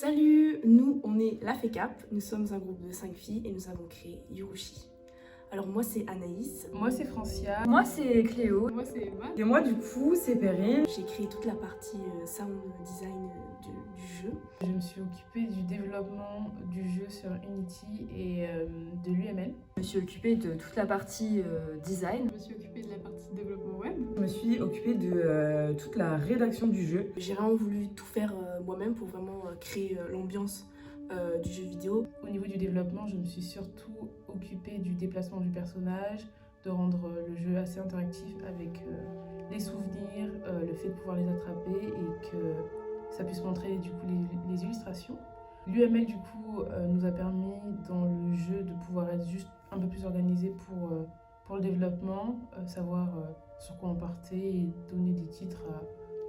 Salut, nous on est la FECAP, nous sommes un groupe de 5 filles et nous avons créé Yurushi. Alors moi c'est Anaïs. Moi c'est Francia. Moi c'est Cléo. Moi c'est Emma. Et moi du coup c'est Perrine. J'ai créé toute la partie sound design du jeu. Je me suis occupée du développement du jeu sur Unity et de l'UML. Je me suis occupée de toute la partie design. Je me suis occupée de la partie développement web. Je me suis occupée de toute la rédaction du jeu. J'ai vraiment voulu tout faire moi-même pour vraiment créer l'ambiance du jeu vidéo. Au niveau du développement, je me suis surtout occupée du déplacement du personnage, de rendre le jeu assez interactif avec les souvenirs, le fait de pouvoir les attraper et que ça puisse montrer du coup les illustrations. L'UML du coup nous a permis dans le jeu de pouvoir être juste un peu plus organisé pour le développement, savoir sur quoi on partait et donner des titres à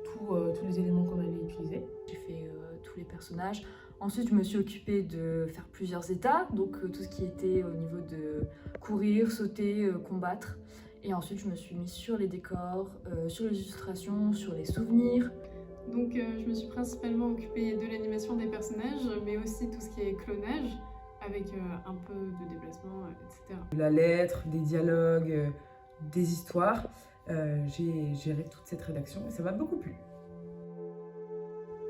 tous les éléments qu'on allait utiliser. J'ai fait tous les personnages. Ensuite, je me suis occupée de faire plusieurs états, donc tout ce qui était au niveau de courir, sauter, combattre. Et ensuite, je me suis mise sur les décors, sur les illustrations, sur les souvenirs. Donc je me suis principalement occupée de l'animation des personnages, mais aussi tout ce qui est clonage, avec un peu de déplacement, etc. La lettre, des dialogues, des histoires. J'ai géré toute cette rédaction et ça m'a beaucoup plu.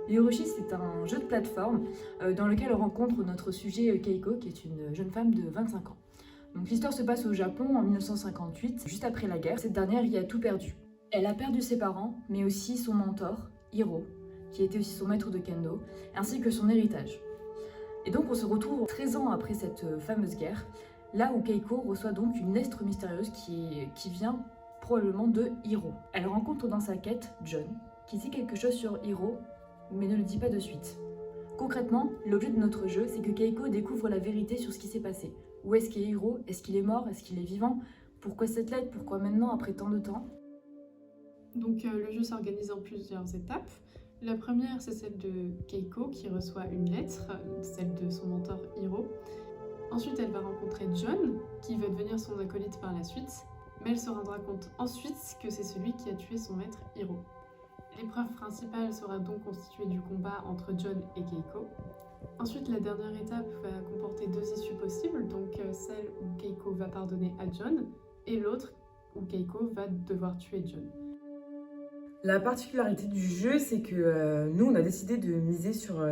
Yurushi, c'est un jeu de plateforme dans lequel on rencontre notre sujet Keiko, qui est une jeune femme de 25 ans. Donc l'histoire se passe au Japon en 1958, juste après la guerre. Cette dernière y a tout perdu. Elle a perdu ses parents, mais aussi son mentor, Hiro, qui était aussi son maître de kendo, ainsi que son héritage. Et donc on se retrouve 13 ans après cette fameuse guerre, là où Keiko reçoit donc une lettre mystérieuse qui vient probablement de Hiro. Elle rencontre dans sa quête John, qui dit quelque chose sur Hiro, mais ne le dit pas de suite. Concrètement, l'objet de notre jeu, c'est que Keiko découvre la vérité sur ce qui s'est passé. Où est-ce qu'est Hiro? Est-ce qu'il est mort? Est-ce qu'il est vivant? Pourquoi cette lettre? Pourquoi maintenant, après tant de temps? Donc le jeu s'organise en plusieurs étapes. La première, c'est celle de Keiko qui reçoit une lettre, celle de son mentor Hiro. Ensuite, elle va rencontrer John, qui va devenir son acolyte par la suite, mais elle se rendra compte ensuite que c'est celui qui a tué son maître Hiro. L'épreuve principale sera donc constituée du combat entre John et Keiko. Ensuite, la dernière étape va comporter deux issues possibles, donc celle où Keiko va pardonner à John et l'autre où Keiko va devoir tuer John. La particularité du jeu, c'est que nous, on a décidé de miser sur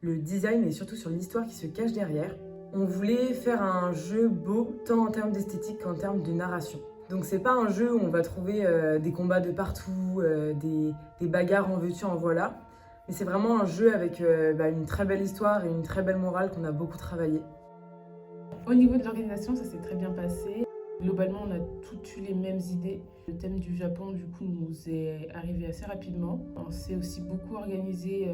le design et surtout sur l'histoire qui se cache derrière. On voulait faire un jeu beau, tant en termes d'esthétique qu'en termes de narration. Donc c'est pas un jeu où on va trouver des combats de partout, des bagarres en veux-tu, en voilà. Mais c'est vraiment un jeu avec une très belle histoire et une très belle morale qu'on a beaucoup travaillé. Au niveau de l'organisation, ça s'est très bien passé. Globalement, on a toutes eu les mêmes idées. Le thème du Japon, du coup, nous est arrivé assez rapidement. On s'est aussi beaucoup organisé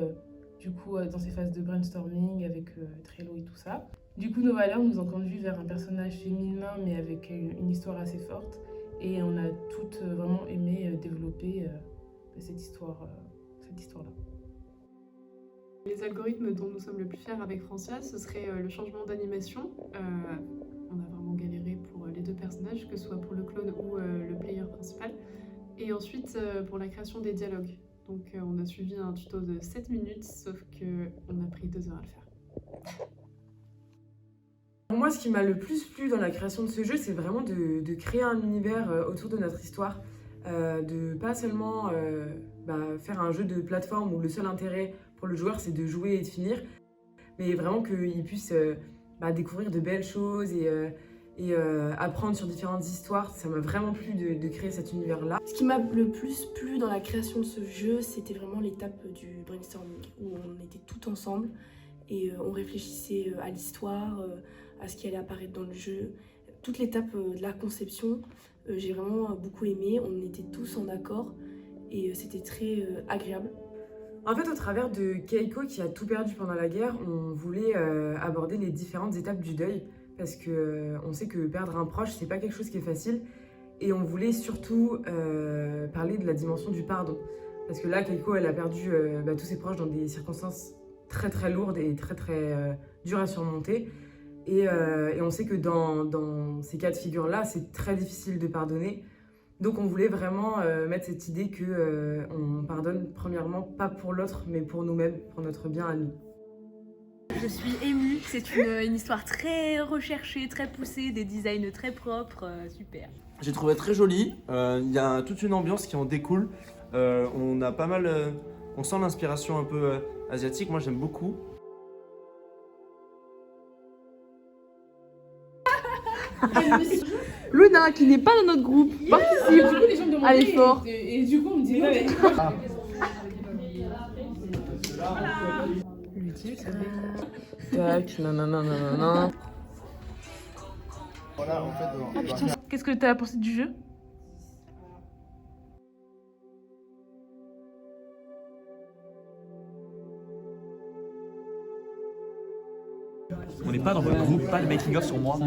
dans ces phases de brainstorming avec Trello et tout ça. Du coup, nos valeurs nous ont conduits vers un personnage féminin, mais avec une histoire assez forte. Et on a toutes vraiment aimé développer cette histoire-là. Les algorithmes dont nous sommes le plus fiers avec Francia, ce serait le changement d'animation. On a vraiment galéré pour les deux personnages, que ce soit pour le clone ou le player principal. Et ensuite, pour la création des dialogues. Donc on a suivi un tuto de 7 minutes, sauf qu'on a pris 2 heures à le faire. Pour moi, ce qui m'a le plus plu dans la création de ce jeu, c'est vraiment de créer un univers autour de notre histoire. De pas seulement faire un jeu de plateforme où le seul intérêt pour le joueur, c'est de jouer et de finir, mais vraiment qu'il puisse découvrir de belles choses et apprendre sur différentes histoires. Ça m'a vraiment plu de créer cet univers-là. Ce qui m'a le plus plu dans la création de ce jeu, c'était vraiment l'étape du brainstorming, où on était tout ensemble et on réfléchissait à l'histoire, à ce qui allait apparaître dans le jeu. Toute l'étape de la conception, j'ai vraiment beaucoup aimé, on était tous en accord et c'était très agréable. En fait, au travers de Keiko qui a tout perdu pendant la guerre, on voulait aborder les différentes étapes du deuil parce qu'on sait que perdre un proche, c'est pas quelque chose qui est facile. Et on voulait surtout parler de la dimension du pardon. Parce que là, Keiko, elle a perdu tous ses proches dans des circonstances très très lourdes et très très dures à surmonter. Et on sait que dans ces cas de figure-là, c'est très difficile de pardonner. Donc on voulait vraiment mettre cette idée qu'on pardonne premièrement pas pour l'autre, mais pour nous-mêmes, pour notre bien à nous. Je suis émue, c'est une histoire très recherchée, très poussée, des designs très propres, super. J'ai trouvé très joli, il y a toute une ambiance qui en découle. On a pas mal, on sent l'inspiration un peu asiatique, moi j'aime beaucoup. Luna, qui n'est pas dans notre groupe, participe à l'effort. Et du coup, on me dit non, mais... Tac, nanana. Voilà, en fait, Qu'est-ce que t'as pensé du jeu? On n'est pas dans votre groupe, pas de making of sur moi.